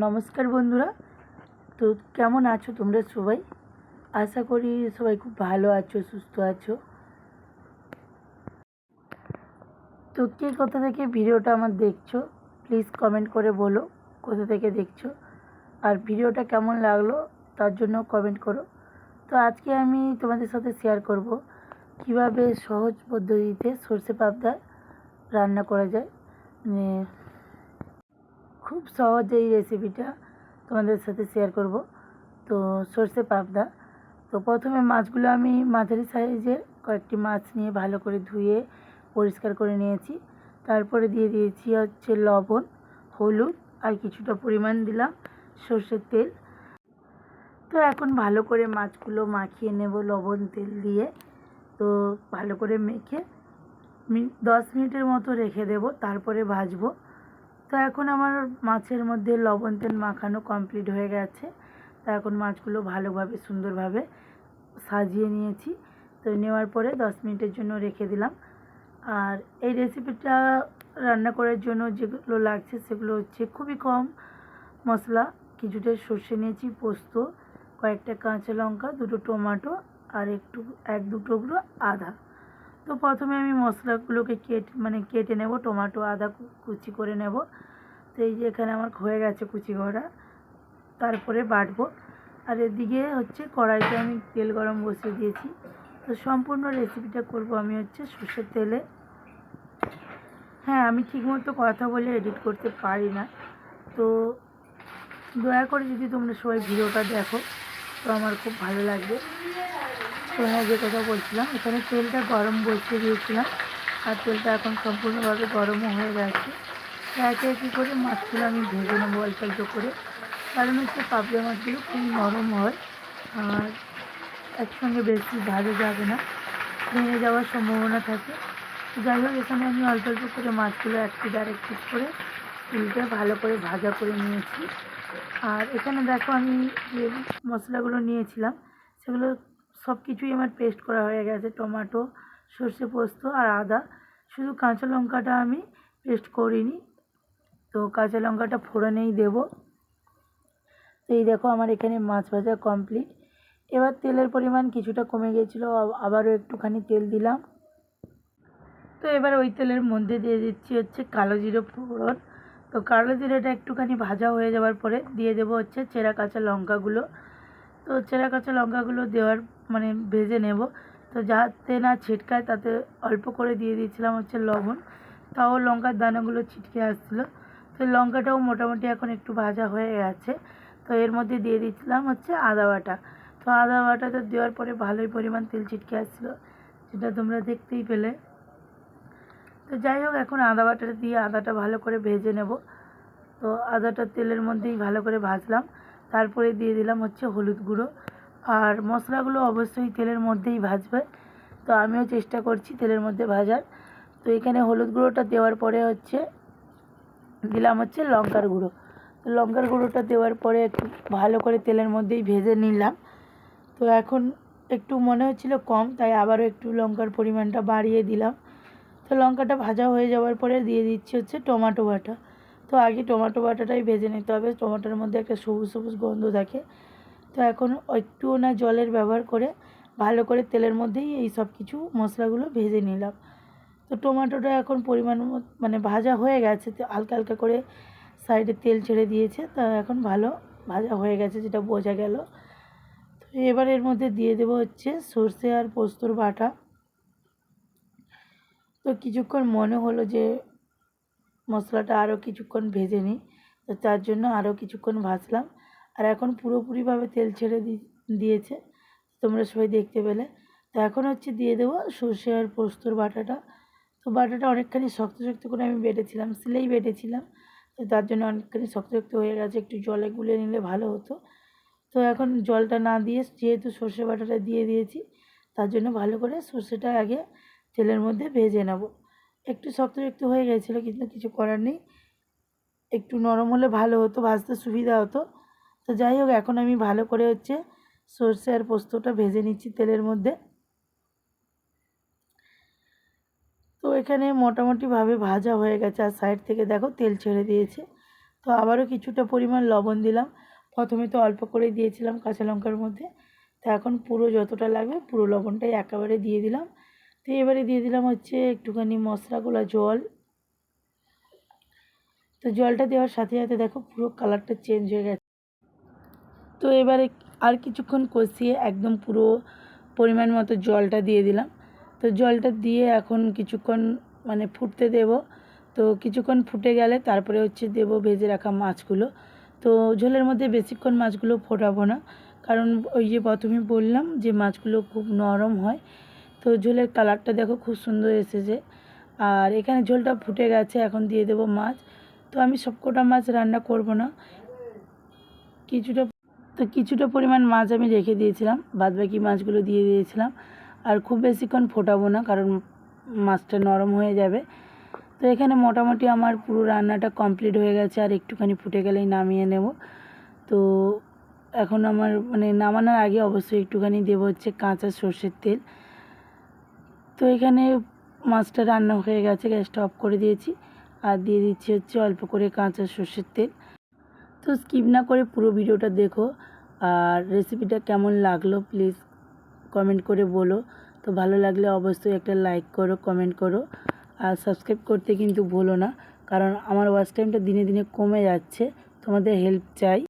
নমস্কার বন্ধুরা। তো কেমন আছো তোমরা সবাই? আশা করি সবাই খুব ভালো আছো, সুস্থ আছো। তো কে কোথা থেকে ভিডিওটা আমার দেখছো প্লিজ কমেন্ট করে বলো কোথা থেকে দেখছো, আর ভিডিওটা কেমন লাগলো তার জন্য কমেন্ট করো। তো আজকে আমি তোমাদের সাথে শেয়ার করব কিভাবে সহজ পদ্ধতিতে সর্ষে পাবদা রান্না করা যায়। মানে খুব সহজ এই রেসিপিটা তোমাদের সাথে শেয়ার করব। তো সর্ষে পাবদা, তো প্রথমে মাছগুলো আমি মাঝারি সাইজের কয়েকটি মাছ নিয়ে ভালো করে ধুয়ে পরিষ্কার করে নিয়েছি। তারপরে দিয়ে দিয়েছি হচ্ছে লবণ, হলুদ আর কিছুটা পরিমাণ দিলাম সর্ষের তেল। তো এখন ভালো করে মাছগুলো মাখিয়ে নেব লবণ তেল দিয়ে। তো ভালো করে মেখে 10 মিনিটের মতো রেখে দেব, তারপরে ভাজবো। তো এখন আমার মাছের মধ্যে লবণ তেল মাখানো কমপ্লিট হয়ে গেছে। তো এখন মাছগুলো ভালোভাবে সুন্দরভাবে সাজিয়ে নিয়েছি। তো নেওয়ার পরে 10 মিনিটের জন্য রেখে দিলাম। আর এই রেসিপিটা রান্না করার জন্য যেগুলো লাগছে সেগুলো হচ্ছে খুবই কম মশলা। কিছুটা সর্ষে নিয়েছি, পোস্ত, কয়েকটা কাঁচা লঙ্কা, দুটো টমেটো আর এক দু টুকরো আদা। তো প্রথমে আমি মশলাগুলোকে কেটে নেব, টমেটো আদা কুচি করে নেব। তো এই যে এখানে আমার হয়ে গেছে কুচি করা, তারপরে বাটবো। আর এদিকে হচ্ছে কড়াইতে আমি তেল গরম বসিয়ে দিয়েছি। তো সম্পূর্ণ রেসিপিটা করব আমি হচ্ছে সর্ষের তেলে। হ্যাঁ, আমি ঠিকমতো কথা বলে এডিট করতে পারি না, তো দয়া করে যদি তোমরা সবাই ভিডিওটা দেখো তো আমার খুব ভালো লাগবে। তো হ্যাঁ, যে কথা বলছিলাম, এখানে তেলটা গরম বসিয়ে দিয়েছিলাম আর তেলটা এখন সম্পূর্ণভাবে গরমও হয়ে গেছে। একে একে করে মাছগুলো আমি ভেজে নেবো অল্প অল্প করে, কারণ হচ্ছে পাবদা মাছগুলো খুব নরম হয় আর একসঙ্গে বেশি ভাজা যাবে না, ভেঙে যাওয়ার সম্ভাবনা থাকে। যাই হোক, এখানে আমি অল্প অল্প করে মাছগুলো এক পিঠ আর এক পিঠ করে উল্টে ভালো করে ভাজা করে নিয়েছি। আর এখানে দেখো আমি যে মশলাগুলো নিয়েছিলাম সেগুলো সব কিছুই আমার পেস্ট করা হয়ে গেছে, টমেটো, সর্ষে পোস্ত আর আদা। শুধু কাঁচা লঙ্কাটা আমি পেস্ট করিনি, তো কাঁচা লঙ্কাটা ফোড়নেই দেবো। তো এই দেখো আমার এখানে মাছ ভাজা কমপ্লিট। এবার তেলের পরিমাণ কিছুটা কমে গিয়েছিলো, আবারও একটুখানি তেল দিলাম। তো এবার ওই তেলের মধ্যে দিয়ে দিচ্ছি হচ্ছে কালো জিরে ফোড়ন। তো কালো জিরেটা একটুখানি ভাজা হয়ে যাওয়ার পরে দিয়ে দেবো হচ্ছে চেরা কাঁচা লঙ্কাগুলো। তো চেরা কাঁচা লঙ্কাগুলো দেওয়ার ভেজে নেব। তো যাতে না ছিটকায় তাতে অল্প করে দিয়ে দিয়েছিলাম হচ্ছে লবণ, তাও লঙ্কার দানাগুলো ছিটকে আসছিলো। তো লঙ্কাটাও মোটামুটি এখন একটু ভাজা হয়ে গেছে। তো এর মধ্যে দিয়ে দিচ্ছিলাম হচ্ছে আদা বাটা। তো আদা বাটাটা দেওয়ার পরে ভালোই পরিমাণ তেল ছিটকে আসছিলো, যেটা তোমরা দেখতেই পেলে। তো যাই হোক, এখন আদা বাটাটা দিয়ে আদাটা ভালো করে ভেজে নেব। তো আদাটা তেলের মধ্যেই ভালো করে ভাজলাম, তারপরে দিয়ে দিলাম হচ্ছে হলুদ গুঁড়ো। আর মশলাগুলো অবশ্যই তেলের মধ্যেই ভাজবে, তো আমিও চেষ্টা করছি তেলের মধ্যে ভাজার। তো এখানে হলুদ গুঁড়োটা দেওয়ার পরে হচ্ছে দিলাম হচ্ছে লঙ্কার গুঁড়ো। তো লঙ্কার গুঁড়োটা দেওয়ার পরে একটু ভালো করে তেলের মধ্যেই ভেজে নিলাম। তো এখন একটু মনে হচ্ছিলো কম, তাই আবারও একটু লঙ্কার পরিমাণটা বাড়িয়ে দিলাম। তো লঙ্কাটা ভাজা হয়ে যাওয়ার পরে দিয়ে দিচ্ছি হচ্ছে টমেটো বাটা। তো আগে টমেটো বাটাটাই ভেজে নিতে হবে, টমেটোর মধ্যে একটা সবুজ সবুজ গন্ধ থাকে। তো এখন একটুও না জলের ব্যবহার করে ভালো করে তেলের মধ্যেই এই সব কিছু মশলাগুলো ভেজে নিলাম। তো টমেটোটা এখন পরিমাণ ভাজা হয়ে গেছে, তো হালকা হালকা করে সাইডে তেল ছেড়ে দিয়েছে। তা এখন ভালো ভাজা হয়ে গেছে, যেটা বোঝা গেল। তো এবার এর মধ্যে দিয়ে দেবো হচ্ছে সর্ষে আর পোস্তর বাটা। তো কিছুক্ষণ মনে হলো যে মশলাটা আরও কিছুক্ষণ ভেজে নিই, তো তার জন্য আরও কিছুক্ষণ ভাজলাম। আর এখন পুরোপুরিভাবে তেল ছেড়ে দিয়েছে, তোমরা সবাই দেখতে পেলে। তো এখন হচ্ছে দিয়ে দেবো সর্ষে আর পোস্তর বাটাটা। তো বাটাটা অনেকখানি শক্ত শক্ত করে আমি বেটেছিলাম, সিলেই বেটেছিলাম, তো তার জন্য অনেকখানি শক্ত শক্ত হয়ে গেছে, একটু জলে গুলে নিলে ভালো হতো। তো এখন জলটা না দিয়ে যেহেতু সর্ষে বাটাটা দিয়ে দিয়েছি, তার জন্য ভালো করে সর্ষেটা আগে তেলের মধ্যে ভেজে নেব। একটু শক্ত শক্ত হয়ে গেছিলো, কিন্তু কিছু করার নেই, একটু নরম হলে ভালো হতো, ভাজতে সুবিধা হতো। তো যাই হোক, এখন আমি ভালো করে হচ্ছে সর্ষে আর পোস্তটা ভেজে নিচ্ছি তেলের মধ্যে। তো এখানে মোটামুটিভাবে ভাজা হয়ে গেছে, আর সাইড থেকে দেখো তেল ছেড়ে দিয়েছে। তো আবারও কিছুটা পরিমাণ লবণ দিলাম। প্রথমে তো অল্প করে দিয়েছিলাম কাঁচা লঙ্কার মধ্যে, তো এখন পুরো যতটা লাগবে পুরো লবণটাই একেবারে দিয়ে দিলাম। তো এবারে দিয়ে দিলাম হচ্ছে একটুখানি মশলা গোলা জল। তো জলটা দেওয়ার সাথে সাথে দেখো পুরো কালারটা চেঞ্জ হয়ে গেছে। তো এবারে আর কিছুক্ষণ কষিয়ে একদম পুরো পরিমাণ মতো জলটা দিয়ে দিলাম। তো জলটা দিয়ে এখন কিছুক্ষণ মানে ফুটতে দেব। তো কিছুক্ষণ ফুটে গেলে তারপরে হচ্ছে দেব ভেজে রাখা মাছগুলো। তো ঝোলের মধ্যে বেশিক্ষণ মাছগুলো ফোটাবো না, কারণ ওই যে প্রথমে বললাম যে মাছগুলো খুব নরম হয়। তো ঝোলের কালারটা দেখো খুব সুন্দর এসেছে। আর এখানে ঝোলটা ফুটে গেছে, এখন দিয়ে দেব মাছ। তো আমি সবকটা মাছ রান্না করব না, কিছুটা পরিমাণ মাছ আমি রেখে দিয়েছিলাম, বাদবাকি মাছগুলো দিয়ে দিয়েছিলাম। আর খুব বেশিক্ষণ ফোটাবো না, কারণ মাছটা নরম হয়ে যাবে। তো এখানে মোটামুটি আমার পুরো রান্নাটা কমপ্লিট হয়ে গেছে, আর একটুখানি ফুটে গেলেই নামিয়ে নেব। তো এখন আমার মানে নামানোর আগে অবশ্যই একটুখানি দেবো হচ্ছে কাঁচা সর্ষের তেল। তো এখানে মাছটা রান্না হয়ে গেছে, গ্যাসটা অফ করে দিয়েছি, আর দিয়ে দিচ্ছি হচ্ছে অল্প করে কাঁচা সর্ষের তেল। তো স্কিপ না করে পুরো ভিডিওটা দেখো, আর রেসিপিটা কেমন লাগলো প্লিজ কমেন্ট করে বলো। তো ভালো লাগলে অবশ্যই একটা লাইক করো, কমেন্ট করো, আর সাবস্ক্রাইব করতে কিন্তু ভুলো না, কারণ আমার ওয়াচ টাইমটা দিনে দিনে কমে যাচ্ছে, তোমাদের হেল্প চাই।